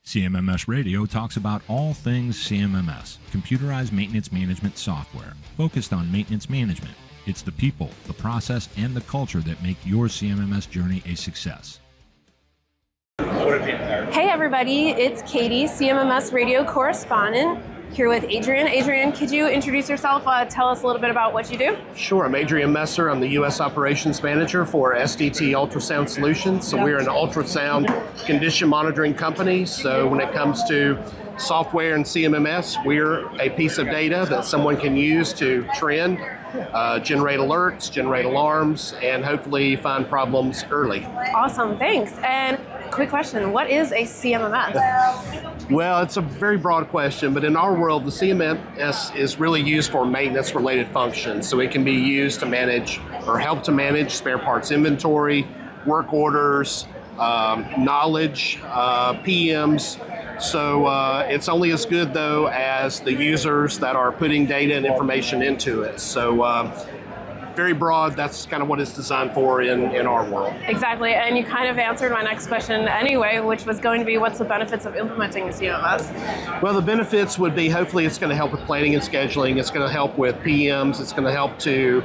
CMMS Radio talks about all things CMMS, computerized maintenance management software, focused on maintenance management. It's the people, the process, and the culture that make your CMMS journey a success. Hey everybody, it's Katie, CMMS Radio Correspondent, here with Adrian. Adrian, could you introduce yourself, tell us a little bit about what you do? Sure, I'm Adrian Messer. I'm the U.S. Operations Manager for SDT Ultrasound Solutions. So we're an ultrasound condition monitoring company. So when it comes to software and CMMS, we're a piece of data that someone can use to trend, generate alerts, generate alarms, and hopefully find problems early. Awesome, thanks. And quick question, what is a CMMS? Well, it's a very broad question, but in our world, the CMMS is really used for maintenance-related functions. So it can be used to manage or help to manage spare parts inventory, work orders, knowledge, PMs. So it's only as good, though, as the users that are putting data and information into it. So very broad, that's kind of what it's designed for in our world. Exactly, and you kind of answered my next question anyway, which was going to be what's the benefits of implementing a CMMS? Well, the benefits would be hopefully it's going to help with planning and scheduling, it's going to help with PMs, it's going to help to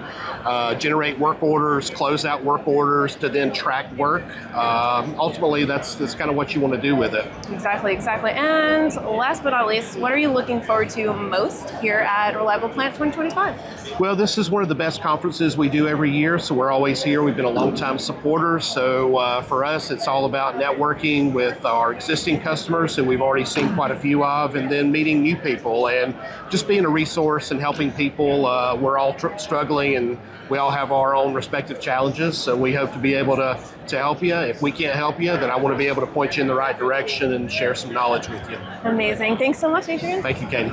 generate work orders, close out work orders to then track work. Ultimately, that's kind of what you want to do with it. Exactly. And last but not least, what are you looking forward to most here at Reliable Plant 2025? Well, this is one of the best conferences we do every year, so we're always here. We've been a long-time supporter, so for us, it's all about networking with our existing customers, who we've already seen quite a few of, and then meeting new people and just being a resource and helping people. We're all struggling, and we all have our own respective challenges, so we hope to be able to help you. If we can't help you, then I want to be able to point you in the right direction and share some knowledge with you. Amazing. Thanks so much, Adrian. Thank you, Katie.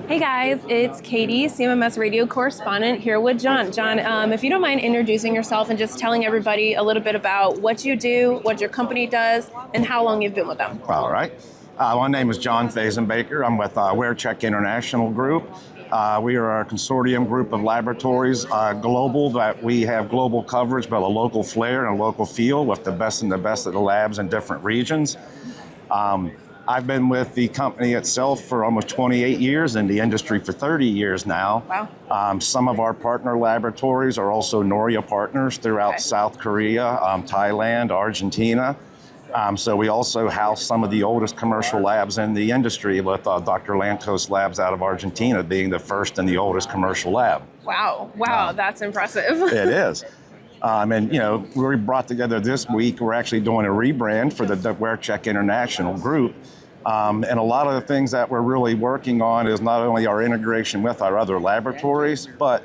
Hey guys, it's Katie, CMMS Radio Correspondent, here with John. John, if you don't mind introducing yourself and just telling everybody a little bit about what you do, what your company does, and how long you've been with them. All right. My name is John Fazenbaker. I'm with WearCheck International Group. We are a consortium group of laboratories, global, that we have global coverage, but a local flair and a local feel with the best of the labs in different regions. I've been with the company itself for almost 28 years, in the industry for 30 years now. Wow. Some of our partner laboratories are also NORIA partners throughout South Korea, Thailand, Argentina. So we also house some of the oldest commercial labs in the industry, with Dr. Lantos Labs out of Argentina being the first and the oldest commercial lab. Wow, that's impressive. It is. And, we brought together this week, we're actually doing a rebrand for the WearCheck International Group. And a lot of the things that we're really working on is not only our integration with our other laboratories, but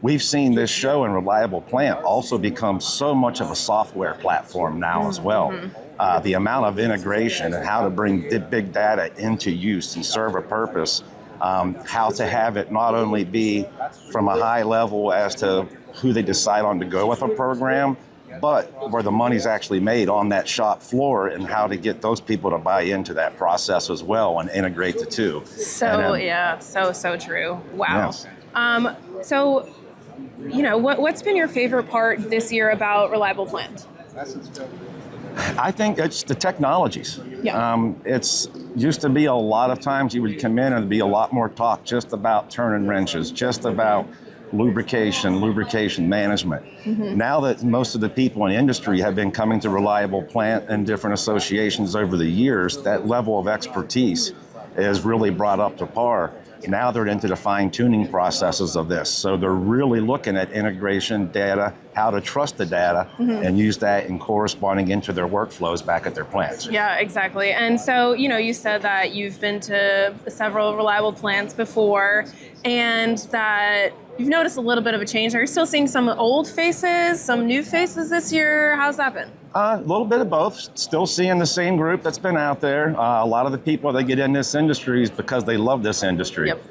we've seen this show in Reliable Plant also become so much of a software platform now as well. The amount of integration and how to bring big data into use and serve a purpose, how to have it not only be from a high level as to who they decide on to go with a program, but where the money's actually made on that shop floor, and how to get those people to buy into that process as well and integrate the two. So true. Wow. Yes. So, what's been your favorite part this year about Reliable Plant? I think it's the technologies. Yeah. It's used to be a lot of times you would come in and there'd be a lot more talk just about turning wrenches, just about lubrication management. Now that most of the people in the industry have been coming to Reliable Plant and different associations over the years, that level of expertise is really brought up to par. Now they're into the fine-tuning processes of this. So they're really looking at integration data, how to trust the data, and use that in corresponding into their workflows back at their plants. Yeah, exactly. And so, you said that you've been to several Reliable plants before, and that you've noticed a little bit of a change. Are you still seeing some old faces, some new faces this year? How's that been? A little bit of both. Still seeing the same group that's been out there. A lot of the people that get in this industry is because they love this industry. Yep.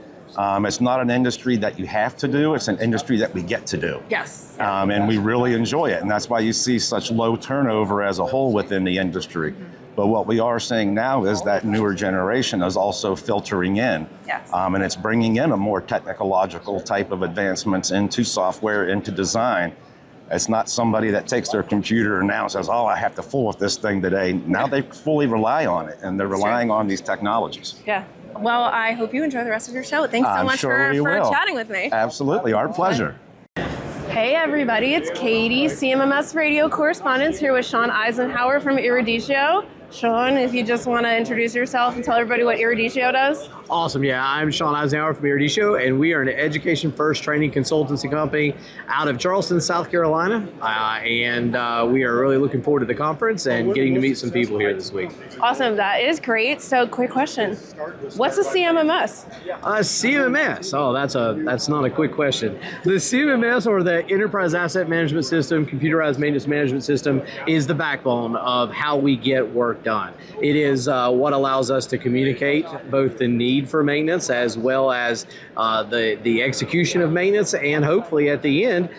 It's not an industry that you have to do. It's an industry that we get to do. Yes. And we really enjoy it. And that's why you see such low turnover as a whole within the industry. But what we are seeing now is that newer generation is also filtering in. Yes. And it's bringing in a more technological type of advancements into software, into design. It's not somebody that takes their computer and now says, oh, I have to fool with this thing today. Now they fully rely on it, and they're relying on these technologies. Yeah. Well, I hope you enjoy the rest of your show. Thanks so much for chatting with me. Absolutely. Our pleasure. Hey, everybody. It's Katie, CMMS Radio Correspondent, here with Shon Isenhour from Eruditio. Shon, if you just want to introduce yourself and tell everybody what Eruditio does. Awesome. Yeah, I'm Shon Isenhour from Eruditio, and we are an education-first training consultancy company out of Charleston, South Carolina. We are really looking forward to the conference and getting to meet some people here this week. Awesome. That is great. So, quick question. What's a CMMS? CMMS. Oh, that's not a quick question. The CMMS, or the Enterprise Asset Management System, Computerized Maintenance Management System, is the backbone of how we get work done. It is what allows us to communicate both the need for maintenance as well as the execution of maintenance, and hopefully at the end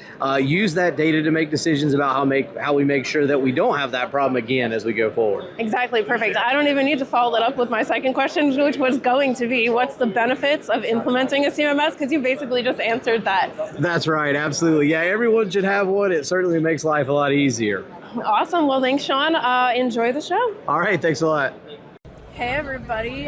use that data to make decisions about how we make sure that we don't have that problem again as we go forward. Exactly. Perfect. I don't even need to follow that up with my second question, which was going to be, what's the benefits of implementing a CMMS? Because you basically just answered that. That's right. Absolutely. Yeah, everyone should have one. It certainly makes life a lot easier. Awesome. Well, thanks, Shon. Enjoy the show. All right. Thanks a lot. Hey, everybody.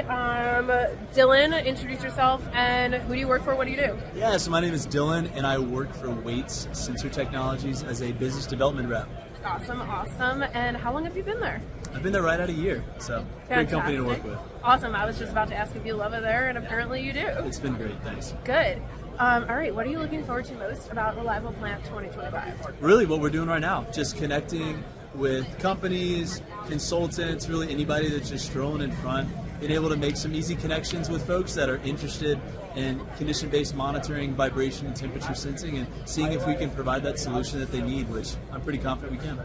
Dylan, introduce yourself, and who do you work for? What do you do? Yeah, so my name is Dylan, and I work for Waits Sensor Technologies as a business development rep. Awesome. And how long have you been there? I've been there right at a year, so great company to work with. Awesome. I was just about to ask if you love it there, and apparently you do. It's been great, thanks. Good. All right, what are you looking forward to most about Reliable Plant 2025? Really what we're doing right now, just connecting with companies, consultants, really anybody that's just strolling in front, being able to make some easy connections with folks that are interested in condition-based monitoring, vibration, and temperature sensing, and seeing if we can provide that solution that they need, which I'm pretty confident we can.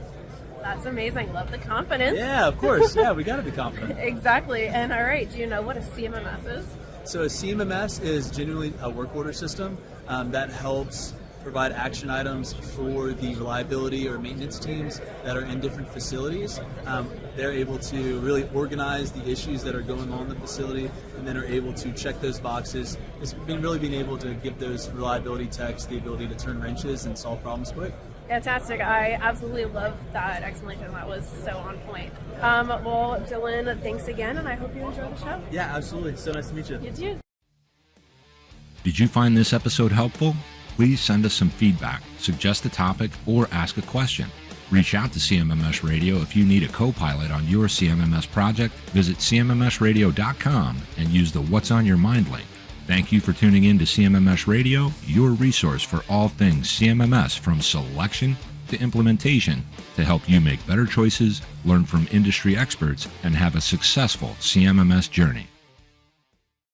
That's amazing. Love the confidence. Yeah, of course. Yeah, we got to be confident. Exactly. And all right, do you know what a CMMS is? So a CMMS is genuinely a work order system that helps provide action items for the reliability or maintenance teams that are in different facilities. They're able to really organize the issues that are going on in the facility, and then are able to check those boxes. It's really being able to give those reliability techs the ability to turn wrenches and solve problems quick. Fantastic. I absolutely love that explanation. That was so on point. Well, Dylan, thanks again, and I hope you enjoy the show. Yeah, absolutely. So nice to meet you. You too. Did you find this episode helpful? Please send us some feedback, suggest a topic, or ask a question. Reach out to CMMS Radio if you need a co-pilot on your CMMS project. Visit CMMSradio.com and use the What's on Your Mind link. Thank you for tuning in to CMMS Radio, your resource for all things CMMS, from selection to implementation, to help you make better choices, learn from industry experts, and have a successful CMMS journey.